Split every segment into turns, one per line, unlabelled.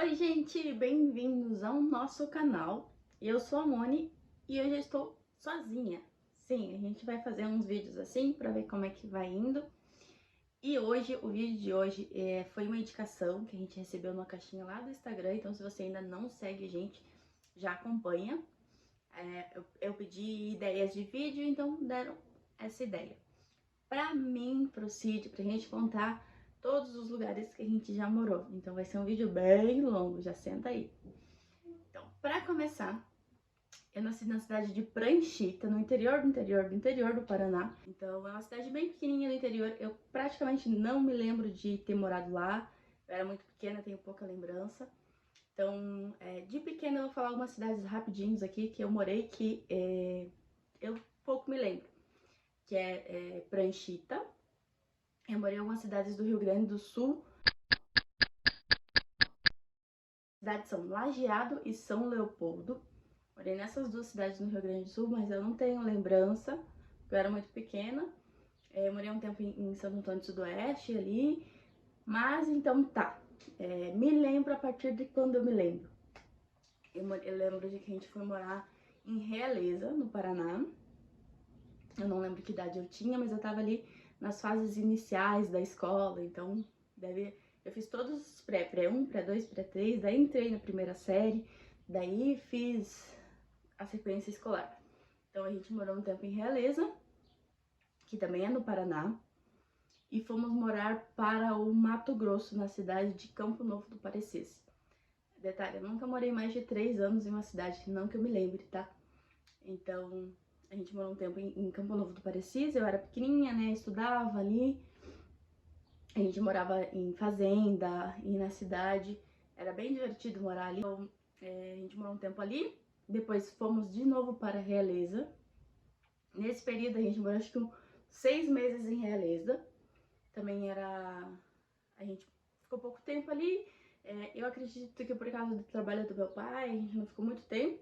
Oi, gente, bem-vindos ao nosso canal. Eu sou a Moni e hoje eu estou sozinha. Sim, a gente vai fazer uns vídeos assim para ver como é que vai indo. E hoje, o vídeo de hoje foi uma indicação que a gente recebeu numa caixinha lá do Instagram. Então, se você ainda não segue a gente, já acompanha. Eu pedi ideias de vídeo, então deram essa ideia. Pra mim, pro Cid, pra gente contar todos os lugares que a gente já morou. Então vai ser um vídeo bem longo, já senta aí. Então, pra começar, eu nasci na cidade de Pranchita, no interior do Paraná. Então é uma cidade bem pequenininha do interior. Eu praticamente não me lembro de ter morado lá. Eu era muito pequena, tenho pouca lembrança. Então, de pequena eu vou falar algumas cidades rapidinhos aqui que eu morei que eu pouco me lembro. Que é Pranchita. Eu morei em algumas cidades do Rio Grande do Sul. Cidades são Lajeado e São Leopoldo. Morei nessas duas cidades no Rio Grande do Sul, mas eu não tenho lembrança, porque eu era muito pequena. Eu morei um tempo em Santo Antônio do Sudoeste ali, mas então tá. Me lembro a partir de quando eu me lembro. Eu lembro de que a gente foi morar em Realeza, no Paraná. Eu não lembro que idade eu tinha, mas eu tava ali nas fases iniciais da escola, então eu fiz todos os pré-1, pré-2, pré-3, daí entrei na primeira série, daí fiz a sequência escolar. Então a gente morou um tempo em Realeza, que também é no Paraná, e fomos morar para o Mato Grosso, na cidade de Campo Novo do Parecis. Detalhe, eu nunca morei mais de 3 anos em uma cidade, não que eu me lembre, tá? Então, a gente morou um tempo em Campo Novo do Parecis, eu era pequenininha, né, estudava ali. A gente morava em fazenda e na cidade, era bem divertido morar ali. Então, a gente morou um tempo ali, depois fomos de novo para Realeza. Nesse período a gente morou acho que 6 meses em Realeza. Também era... a gente ficou pouco tempo ali. Eu acredito que por causa do trabalho do meu pai, a gente não ficou muito tempo.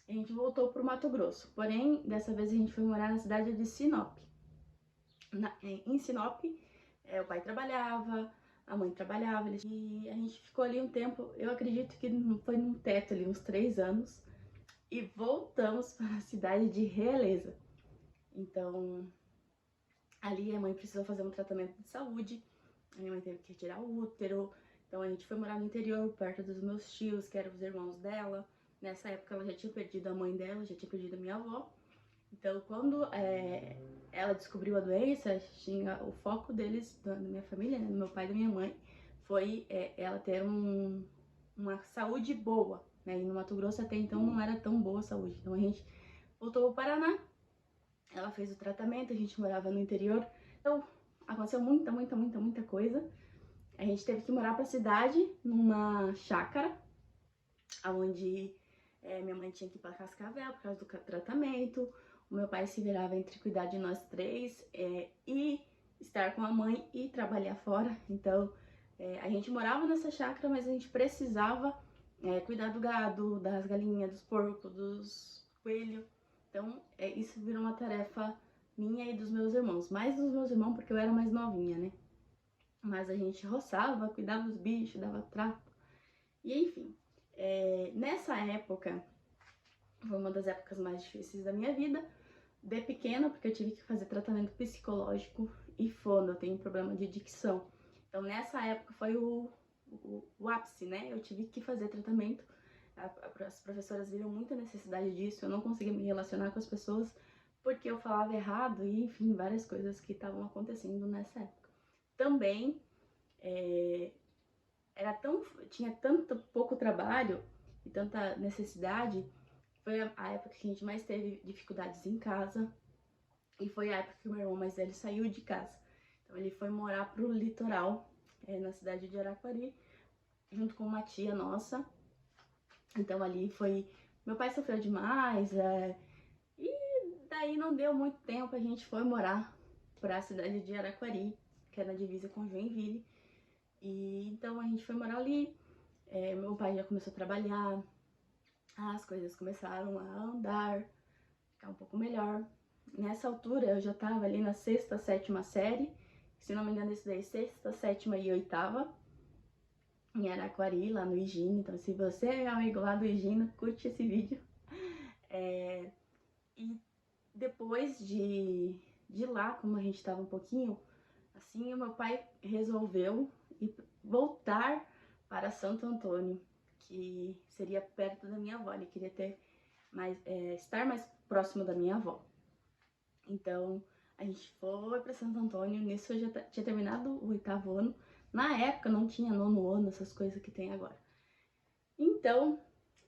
A gente voltou para o Mato Grosso. Porém, dessa vez a gente foi morar na cidade de Sinop. Em Sinop, o pai trabalhava, a mãe trabalhava, e a gente ficou ali um tempo, eu acredito que foi num teto ali, uns 3 anos, e voltamos para a cidade de Realeza. Então, ali a mãe precisou fazer um tratamento de saúde, a minha mãe teve que retirar o útero, então a gente foi morar no interior, perto dos meus tios, que eram os irmãos dela. Nessa época ela já tinha perdido a mãe dela, já tinha perdido a minha avó. Então, quando ela descobriu a doença, tinha o foco deles, da minha família, né, do meu pai e da minha mãe, foi ela ter uma saúde boa, né? E no Mato Grosso até então não era tão boa a saúde. Então a gente voltou ao Paraná, ela fez o tratamento, a gente morava no interior. Então aconteceu muita coisa. A gente teve que morar pra cidade, numa chácara, onde minha mãe tinha que ir pra Cascavel por causa do tratamento. O meu pai se virava entre cuidar de nós três e estar com a mãe e trabalhar fora. Então, a gente morava nessa chácara, mas a gente precisava cuidar do gado, das galinhas, dos porcos, dos coelhos. Então, isso virou uma tarefa minha e dos meus irmãos. Mais dos meus irmãos, porque eu era mais novinha, né? Mas a gente roçava, cuidava dos bichos, dava trato. E enfim, nessa época, foi uma das épocas mais difíceis da minha vida, de pequena, porque eu tive que fazer tratamento psicológico e fono, eu tenho um problema de dicção. Então nessa época foi o ápice, né? Eu tive que fazer tratamento, as professoras viram muita necessidade disso, eu não conseguia me relacionar com as pessoas porque eu falava errado e enfim, várias coisas que estavam acontecendo nessa época. Também tinha tanto pouco trabalho e tanta necessidade. Foi a época que a gente mais teve dificuldades em casa. E foi a época que o meu irmão mais velho saiu de casa. Então ele foi morar pro litoral, na cidade de Araquari, junto com uma tia nossa. Então ali foi... Meu pai sofreu demais, e daí não deu muito tempo, a gente foi morar pra cidade de Araquari, que é na divisa com Joinville. E então a gente foi morar ali. Meu pai já começou a trabalhar, as coisas começaram a andar, ficar um pouco melhor. Nessa altura eu já estava ali na sexta, sétima série, se não me engano isso daí, sexta, sétima e oitava. em Araquari, lá no Higino. Então, se você é amigo lá do Higino, curte esse vídeo. E depois de lá, como a gente estava um pouquinho assim, o meu pai resolveu voltar para Santo Antônio, que seria perto da minha avó. Ele queria estar mais próximo da minha avó. Então, a gente foi para Santo Antônio. Nisso eu já tinha terminado o 8º ano. Na época não tinha 9º ano, essas coisas que tem agora. Então,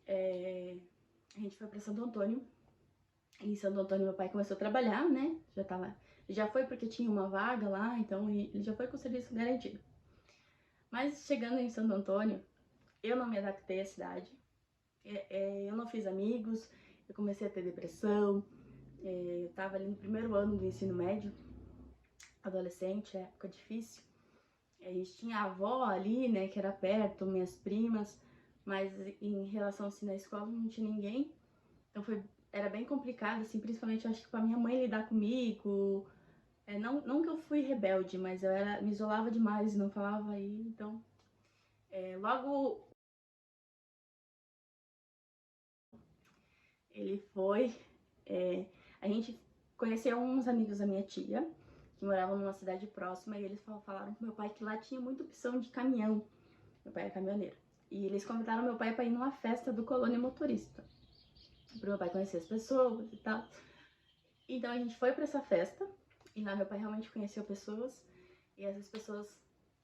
a gente foi para Santo Antônio. Em Santo Antônio meu pai começou a trabalhar, né? Já foi porque tinha uma vaga lá, então ele já foi com o serviço garantido. Mas chegando em Santo Antônio, eu não me adaptei à cidade. Eu não fiz amigos, eu comecei a ter depressão. Eu tava ali no 1º ano do ensino médio, adolescente, época difícil. A gente tinha a avó ali, né, que era perto, minhas primas, mas em relação assim na escola não tinha ninguém. Então era bem complicado, assim, principalmente eu acho que pra minha mãe lidar comigo. Não que eu fui rebelde, mas me isolava demais, não falava aí, então... logo ele foi... a gente conheceu uns amigos da minha tia, que moravam numa cidade próxima, e eles falaram pro meu pai que lá tinha muita opção de caminhão. Meu pai é caminhoneiro. E eles convidaram meu pai para ir numa festa do Colônia Motorista, pro meu pai conhecer as pessoas e tal. Então a gente foi para essa festa, e lá meu pai realmente conheceu pessoas, e essas pessoas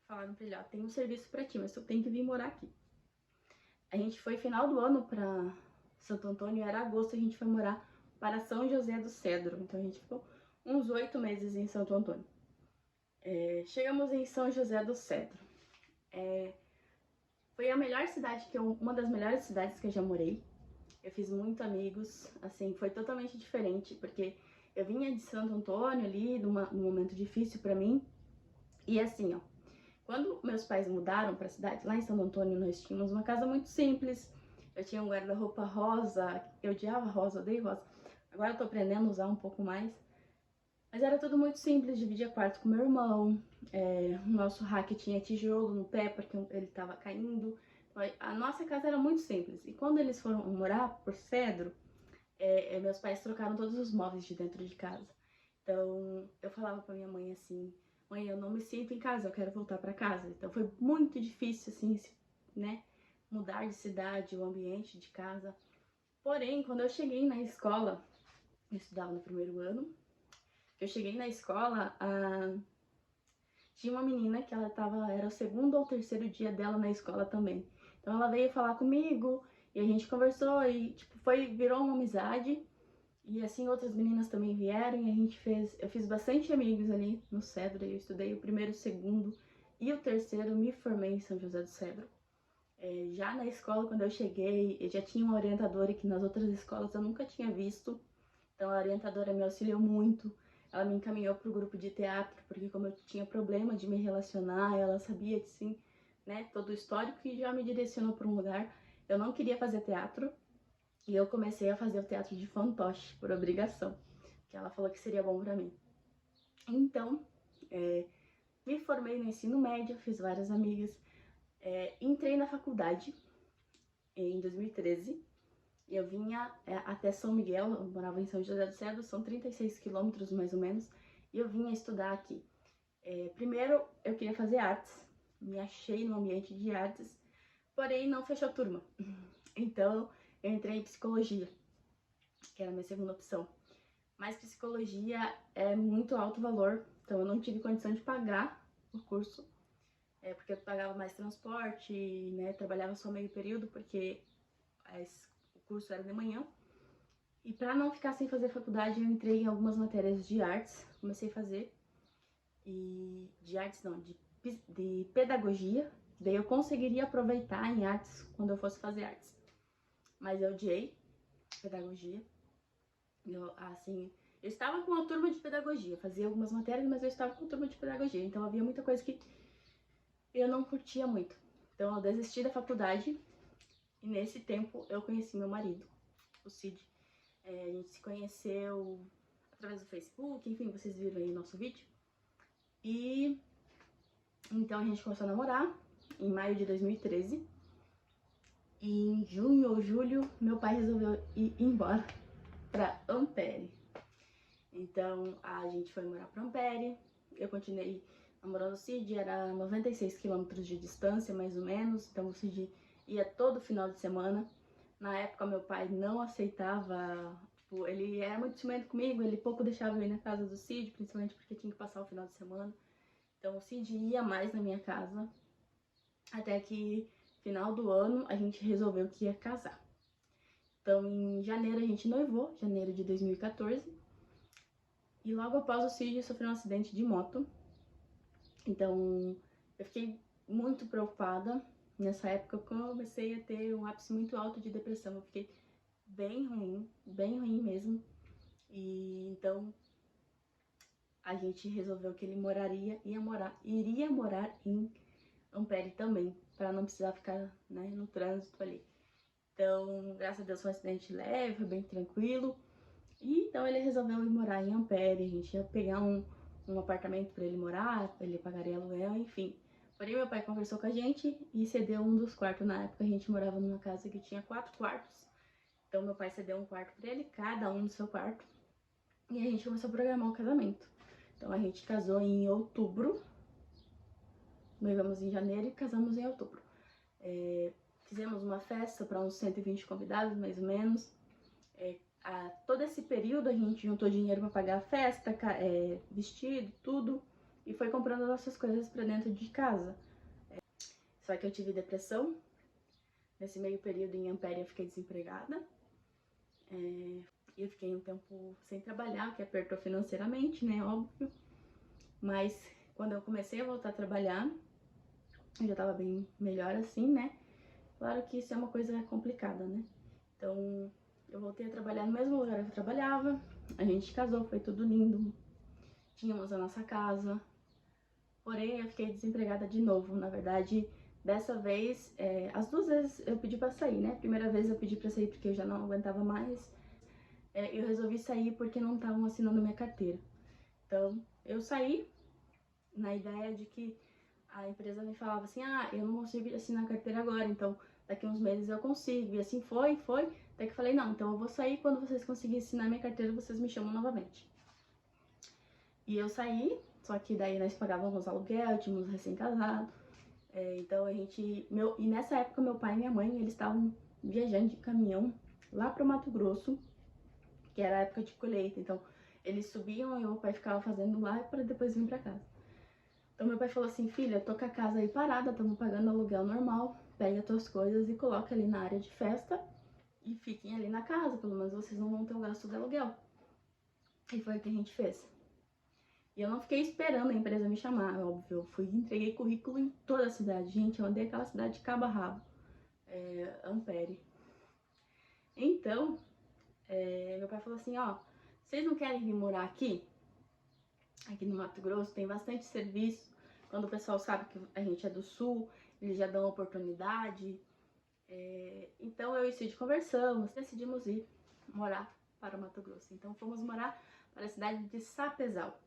falaram pra ele, ó, tem um serviço pra ti, mas tu tem que vir morar aqui. A gente foi final do ano pra Santo Antônio, era agosto, a gente foi morar para São José do Cedro. Então a gente ficou uns 8 meses em Santo Antônio. Chegamos em São José do Cedro. Foi a melhor cidade uma das melhores cidades que eu já morei. Eu fiz muitos amigos, assim, foi totalmente diferente, porque eu vinha de Santo Antônio ali, num momento difícil pra mim. E assim, ó, quando meus pais mudaram pra cidade, lá em Santo Antônio nós tínhamos uma casa muito simples. Eu tinha um guarda-roupa rosa, eu odiava rosa, odeio rosa. Agora eu tô aprendendo a usar um pouco mais. Mas era tudo muito simples, dividia quarto com meu irmão. O nosso rack tinha tijolo no pé porque ele tava caindo. A nossa casa era muito simples. E quando eles foram morar por Cedro, meus pais trocaram todos os móveis de dentro de casa. Então eu falava pra minha mãe assim, mãe, eu não me sinto em casa, eu quero voltar pra casa. Então foi muito difícil, assim, né, mudar de cidade, o ambiente de casa. Porém, quando eu cheguei na escola, eu estudava no 1º ano, eu cheguei na escola, tinha uma menina que era o 2º ou 3º dia dela na escola também. Então ela veio falar comigo, e a gente conversou, e tipo, virou uma amizade. E assim outras meninas também vieram e eu fiz bastante amigos ali no Cedro. Eu estudei o 1º, 2º e o 3º, me formei em São José do Cedro. Já na escola, quando eu cheguei, eu já tinha uma orientadora que nas outras escolas eu nunca tinha visto. Então a orientadora me auxiliou muito. Ela me encaminhou para o grupo de teatro, porque como eu tinha problema de me relacionar, ela sabia, assim, né, todo o histórico e já me direcionou para um lugar. Eu não queria fazer teatro, e eu comecei a fazer o teatro de fantoche, por obrigação, que ela falou que seria bom pra mim. Então, me formei no ensino médio, fiz várias amigas, entrei na faculdade em 2013, eu vinha até São Miguel, eu morava em São José do Cedro, são 36 quilômetros mais ou menos, e eu vinha estudar aqui. Primeiro, eu queria fazer artes, me achei no ambiente de artes, porém não fechou turma. Então, eu entrei em psicologia, que era a minha segunda opção. Mas psicologia é muito alto valor, então eu não tive condição de pagar o curso, porque eu pagava mais transporte, né, trabalhava só meio período, porque o curso era de manhã. E para não ficar sem fazer faculdade, eu entrei em algumas matérias de artes, comecei a fazer, e de artes não, de pedagogia, daí eu conseguiria aproveitar em artes quando eu fosse fazer artes. Mas eu odiei pedagogia. Eu estava com uma turma de pedagogia, fazia algumas matérias, mas eu estava com uma turma de pedagogia, então havia muita coisa que eu não curtia muito. Então eu desisti da faculdade e nesse tempo eu conheci meu marido, o Cid. A gente se conheceu através do Facebook, enfim, vocês viram aí o nosso vídeo. E então a gente começou a namorar, em maio de 2013. E em junho ou julho, meu pai resolveu ir embora para Ampere. Então, a gente foi morar para Ampere. Eu continuei namorando o Cid, era 96 quilômetros de distância, mais ou menos. Então, o Cid ia todo final de semana. Na época, meu pai não aceitava, tipo, ele era muito ciumento comigo, ele pouco deixava eu ir na casa do Cid, principalmente porque tinha que passar o final de semana. Então, o Cid ia mais na minha casa, até que final do ano a gente resolveu que ia casar. Então, em janeiro a gente noivou, janeiro de 2014. E logo após o Cid sofreu um acidente de moto. Então, eu fiquei muito preocupada. Nessa época eu comecei a ter um ápice muito alto de depressão. Eu fiquei bem ruim mesmo. E então a gente resolveu que ele iria morar em Ampere também, para não precisar ficar, né, no trânsito ali. Então, graças a Deus foi um acidente leve, foi bem tranquilo. E então ele resolveu ir morar em Ampere, a gente ia pegar um apartamento para ele morar, ele pagaria aluguel, enfim. Porém, meu pai conversou com a gente e cedeu um dos quartos. Na época a gente morava numa casa que tinha 4 quartos. Então meu pai cedeu um quarto para ele, cada um no seu quarto. E a gente começou a programar o casamento. Então a gente casou em outubro, noivamos em janeiro e casamos em outubro. Fizemos uma festa para uns 120 convidados, mais ou menos. Todo esse período a gente juntou dinheiro para pagar a festa, vestido, tudo. E foi comprando nossas coisas para dentro de casa. Só que eu tive depressão. Nesse meio período em Ampere eu fiquei desempregada. Eu fiquei um tempo sem trabalhar, que apertou financeiramente, né, óbvio. Mas quando eu comecei a voltar a trabalhar, eu já tava bem melhor assim, né. Claro que isso é uma coisa complicada, né. Então eu voltei a trabalhar no mesmo lugar que eu trabalhava, a gente casou, foi tudo lindo, tínhamos a nossa casa, porém eu fiquei desempregada de novo. Na verdade, dessa vez, as 2 vezes eu pedi pra sair, né, a primeira vez eu pedi pra sair porque eu já não aguentava mais, eu resolvi sair porque não estavam assinando minha carteira. Então, eu saí na ideia de que a empresa me falava assim, eu não consigo assinar a carteira agora, então daqui uns meses eu consigo. E assim foi. Até que eu falei, não, então eu vou sair, quando vocês conseguirem assinar minha carteira, vocês me chamam novamente. E eu saí, só que daí nós pagávamos aluguel, tínhamos recém-casado. Então a gente... E nessa época meu pai e minha mãe, eles estavam viajando de caminhão lá pro Mato Grosso, que era a época de colheita. Então eles subiam e meu pai ficava fazendo lá para depois vir pra casa. Então meu pai falou assim, filha, tô com a casa aí parada, estamos pagando aluguel normal, pega as tuas coisas e coloca ali na área de festa e fiquem ali na casa, pelo menos vocês não vão ter o gasto de aluguel. E foi o que a gente fez. E eu não fiquei esperando a empresa me chamar, óbvio, eu fui e entreguei currículo em toda a cidade. Gente, eu andei aquela cidade de cabo a rabo, Ampere. Então, meu pai falou assim, vocês não querem vir morar aqui? Aqui no Mato Grosso tem bastante serviço. Quando o pessoal sabe que a gente é do sul, eles já dão oportunidade. Então eu e o Cid conversamos, decidimos ir morar para o Mato Grosso. Então fomos morar para a cidade de Sapezal.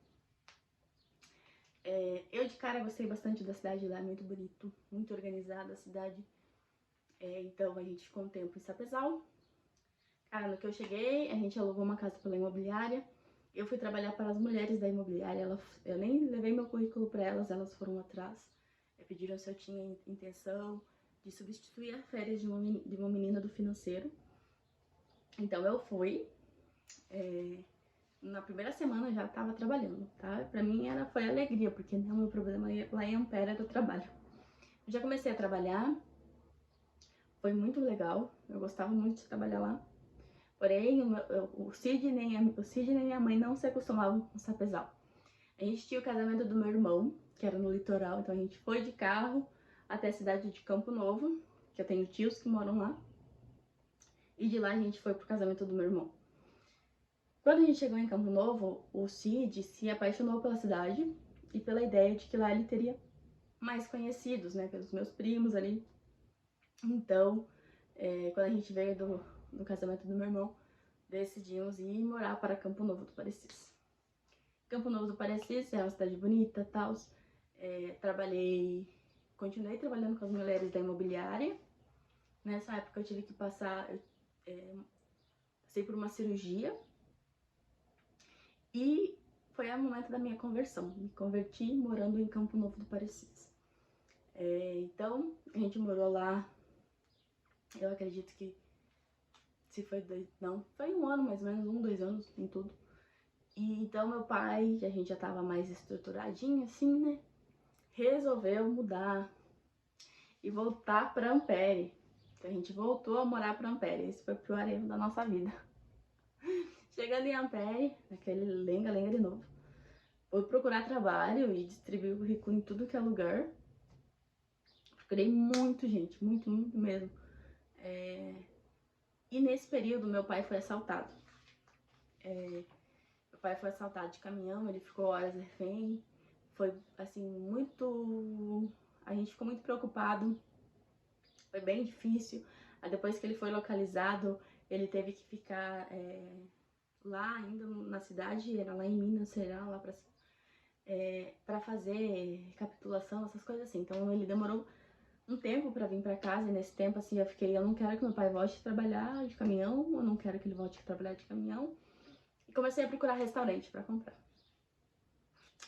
Eu de cara gostei bastante da cidade lá, é muito bonito, muito organizada a cidade. Então a gente ficou um tempo em Sapezal. Cara, no que eu cheguei, a gente alugou uma casa pela imobiliária. Eu fui trabalhar para as mulheres da imobiliária, eu nem levei meu currículo para elas, elas foram atrás. Pediram se eu tinha intenção de substituir as férias de uma menina do financeiro. Então eu fui, na primeira semana eu já estava trabalhando, tá? Pra mim foi alegria, porque não é o meu problema lá em Ampere era o trabalho. Eu já comecei a trabalhar, foi muito legal, eu gostava muito de trabalhar lá. Porém, o Cid nem minha mãe não se acostumavam com Sapezal. A gente tinha o casamento do meu irmão, que era no litoral, então a gente foi de carro até a cidade de Campo Novo, que eu tenho tios que moram lá. E de lá a gente foi pro casamento do meu irmão. Quando a gente chegou em Campo Novo, o Cid se apaixonou pela cidade e pela ideia de que lá ele teria mais conhecidos, né, pelos meus primos ali. Então, quando a gente veio do casamento do meu irmão, decidimos ir morar para Campo Novo do Parecis. Campo Novo do Parecis é uma cidade bonita, tal. Trabalhei continuei trabalhando com as mulheres da imobiliária. Nessa época eu tive que passar, passei por uma cirurgia e foi o momento da minha conversão. Me converti morando em Campo Novo do Parecis. Então, a gente morou lá, eu acredito que se foi foi 1 ano mais ou menos, 2 anos em tudo. E então meu pai, a gente já tava mais estruturadinho assim, né? Resolveu mudar e voltar pra Ampere. Então a gente voltou a morar pra Ampere. Esse foi o pior erro da nossa vida. Chegando em Ampere, aquele lenga-lenga de novo, fui procurar trabalho e distribuir o currículo em tudo que é lugar. Procurei muito, gente, muito, muito mesmo. E nesse período meu pai foi assaltado. Meu pai foi assaltado de caminhão, ele ficou horas refém. Foi assim, muito. A gente ficou muito preocupado. Foi bem difícil. Depois que ele foi localizado, ele teve que ficar lá ainda na cidade, era lá em Minas, será lá pra fazer recapitulação, essas coisas assim. Então ele demorou um tempo pra vir pra casa, e nesse tempo assim eu não quero que meu pai volte a trabalhar de caminhão, eu não quero que ele volte a trabalhar de caminhão. E comecei a procurar restaurante pra comprar.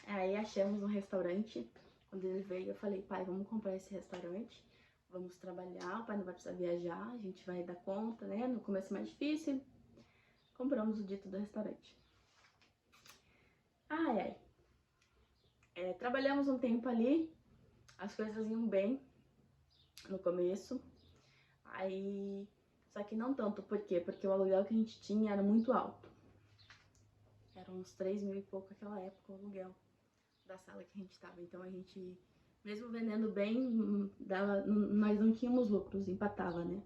Aí achamos um restaurante. Quando ele veio, eu falei, pai, vamos comprar esse restaurante, vamos trabalhar, o pai não vai precisar viajar, a gente vai dar conta, né? No começo é mais difícil. Compramos o dito do restaurante. Ai. Trabalhamos um tempo ali, as coisas iam bem no começo. Aí, só que não tanto, por quê? Porque o aluguel que a gente tinha era muito alto. Era uns 3 mil e pouco naquela época o aluguel da sala que a gente tava. Então a gente, mesmo vendendo bem, nós não tínhamos lucros, empatava, né?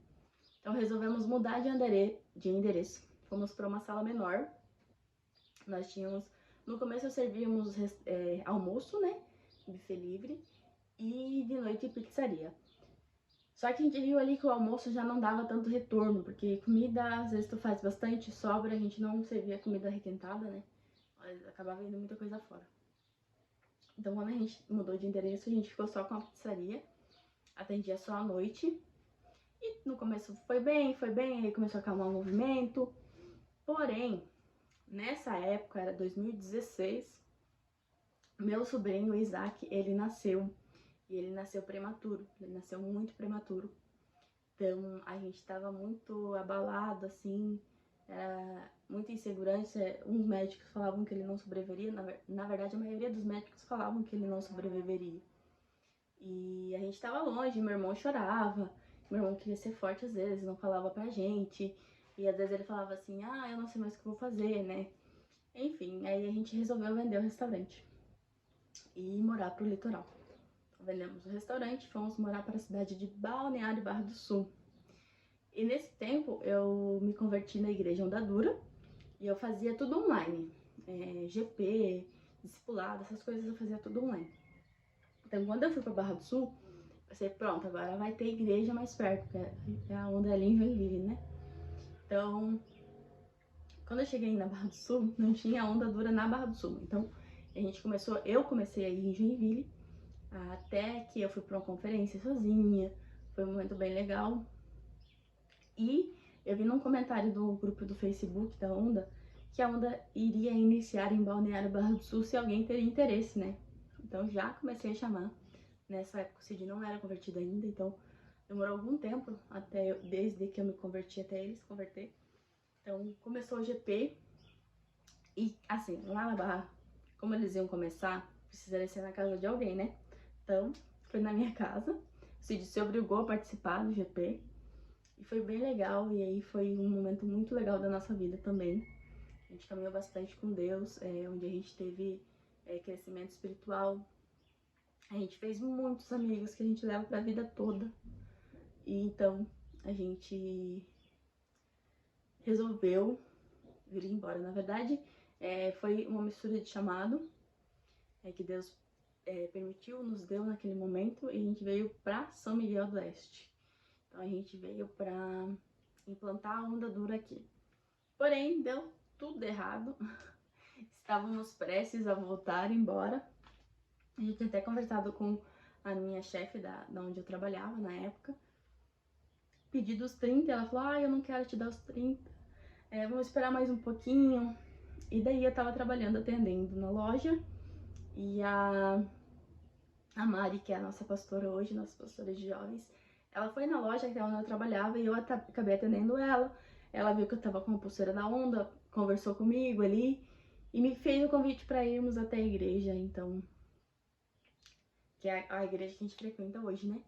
Então resolvemos mudar de endereço. Fomos para uma sala menor. Nós tínhamos, no começo servíamos almoço, né? Buffet livre. E de noite pizzaria. Só que a gente viu ali que o almoço já não dava tanto retorno, porque comida, às vezes tu faz bastante, sobra, a gente não servia comida requentada, né? Acabava indo muita coisa fora. Então quando a gente mudou de endereço, a gente ficou só com a pizzaria, atendia só à noite. E no começo foi bem, aí começou a acalmar o movimento. Porém, nessa época, era 2016, meu sobrinho, Isaac, ele nasceu. E ele nasceu prematuro, ele nasceu muito prematuro. Então a gente tava muito abalado, assim, era muita insegurança. Uns médicos falavam que ele não sobreviveria, na verdade a maioria dos médicos falavam que ele não sobreviveria. E a gente tava longe, meu irmão chorava, meu irmão queria ser forte às vezes, não falava pra gente. E às vezes ele falava assim, eu não sei mais o que eu vou fazer, né? Enfim, aí a gente resolveu vender o restaurante e morar pro litoral. Vendemos o restaurante, fomos morar para a cidade de Balneário Barra do Sul. E nesse tempo eu me converti na igreja Ondadura e eu fazia tudo online. GP, discipulado, essas coisas eu fazia tudo online. Então quando eu fui para Barra do Sul, eu pensei, pronto, agora vai ter igreja mais perto, porque é onde ali em Joinville, né? Então, quando eu cheguei na Barra do Sul, não tinha Ondadura na Barra do Sul. Então eu comecei a ir em Joinville, até que eu fui para uma conferência sozinha, foi um momento bem legal. E eu vi num comentário do grupo do Facebook da Onda, que a Onda iria iniciar em Balneário Barra do Sul se alguém teria interesse, né? Então já comecei a chamar. Nessa época o Cid não era convertido ainda, então demorou algum tempo desde que eu me converti até ele se converter. Então começou o GP e assim, lá na Barra, como eles iam começar, precisaria ser na casa de alguém, né? Então, foi na minha casa. O Cid se obrigou a participar do GP. E foi bem legal. E aí foi um momento muito legal da nossa vida também. A gente caminhou bastante com Deus, onde a gente teve crescimento espiritual. A gente fez muitos amigos que a gente leva pra vida toda. E então, a gente resolveu vir embora. Na verdade, foi uma mistura de chamado que Deus permitiu, nos deu naquele momento, e a gente veio para São Miguel do Oeste. Então a gente veio para implantar a Ondadura aqui. Porém, deu tudo errado. Estávamos prestes a voltar embora. A gente tinha até conversado com a minha chefe da onde eu trabalhava na época. Pedi dos 30, ela falou, eu não quero te dar os 30, vamos esperar mais um pouquinho. E daí eu tava trabalhando, atendendo na loja, e a Mari, que é a nossa pastora hoje, nossa pastora de jovens, ela foi na loja que é onde eu trabalhava e eu acabei atendendo ela. Ela viu que eu tava com a pulseira da Onda, conversou comigo ali e me fez o convite para irmos até a igreja, então, que é a igreja que a gente frequenta hoje, né?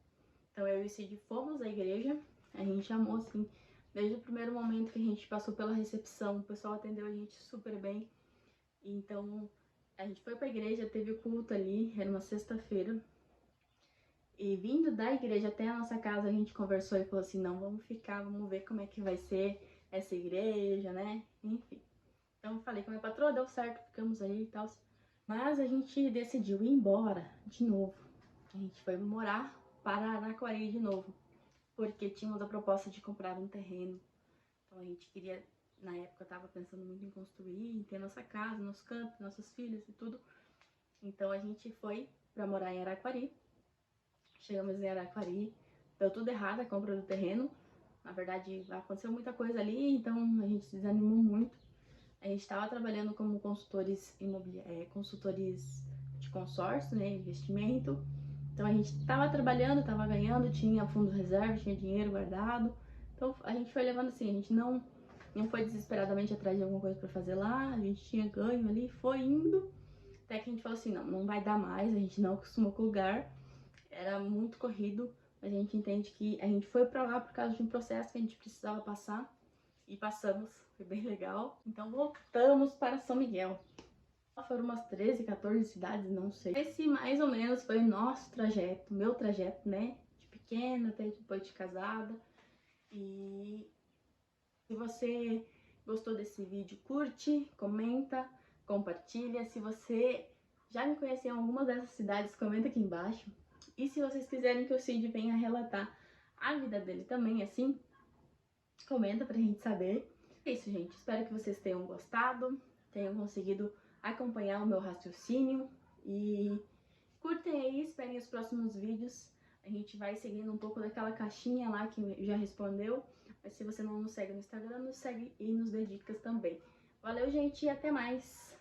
Então eu e o Cid fomos à igreja, a gente amou, assim, desde o primeiro momento que a gente passou pela recepção, o pessoal atendeu a gente super bem. Então a gente foi pra igreja, teve o culto ali, era uma sexta-feira. E vindo da igreja até a nossa casa, a gente conversou e falou assim, não, vamos ficar, vamos ver como é que vai ser essa igreja, né? Enfim. Então eu falei com a minha patroa, deu certo, ficamos aí e tal. Mas a gente decidiu ir embora de novo. A gente foi morar para Araquari de novo, porque tínhamos a proposta de comprar um terreno. Então a gente queria, na época eu tava pensando muito em construir, em ter nossa casa, nosso campo, nossos filhos e tudo. Então a gente foi para morar em Araquari. Chegamos em Araquari, deu tudo errado a compra do terreno. Na verdade, aconteceu muita coisa ali, então a gente desanimou muito. A gente estava trabalhando como consultores consultores de consórcio, né, investimento. Então a gente estava trabalhando, estava ganhando, tinha fundo reserva, tinha dinheiro guardado. Então a gente foi levando assim, a gente não foi desesperadamente atrás de alguma coisa para fazer lá, a gente tinha ganho ali, foi indo. Até que a gente falou assim, não vai dar mais, a gente não acostumou com o lugar. Era muito corrido, mas a gente entende que a gente foi pra lá por causa de um processo que a gente precisava passar e passamos, foi bem legal. Então voltamos para São Miguel. Foram umas 13, 14 cidades, não sei. Esse mais ou menos foi o nosso trajeto, meu trajeto, né? De pequena até depois de casada. E se você gostou desse vídeo, curte, comenta, compartilha. Se você já me conhece em alguma dessas cidades, comenta aqui embaixo. E se vocês quiserem que o Cid venha relatar a vida dele também, assim, comenta pra gente saber. É isso, gente. Espero que vocês tenham gostado, tenham conseguido acompanhar o meu raciocínio. E curtem aí, esperem os próximos vídeos. A gente vai seguindo um pouco daquela caixinha lá que já respondeu. Mas se você não nos segue no Instagram, nos segue e nos dê dicas também. Valeu, gente, e até mais!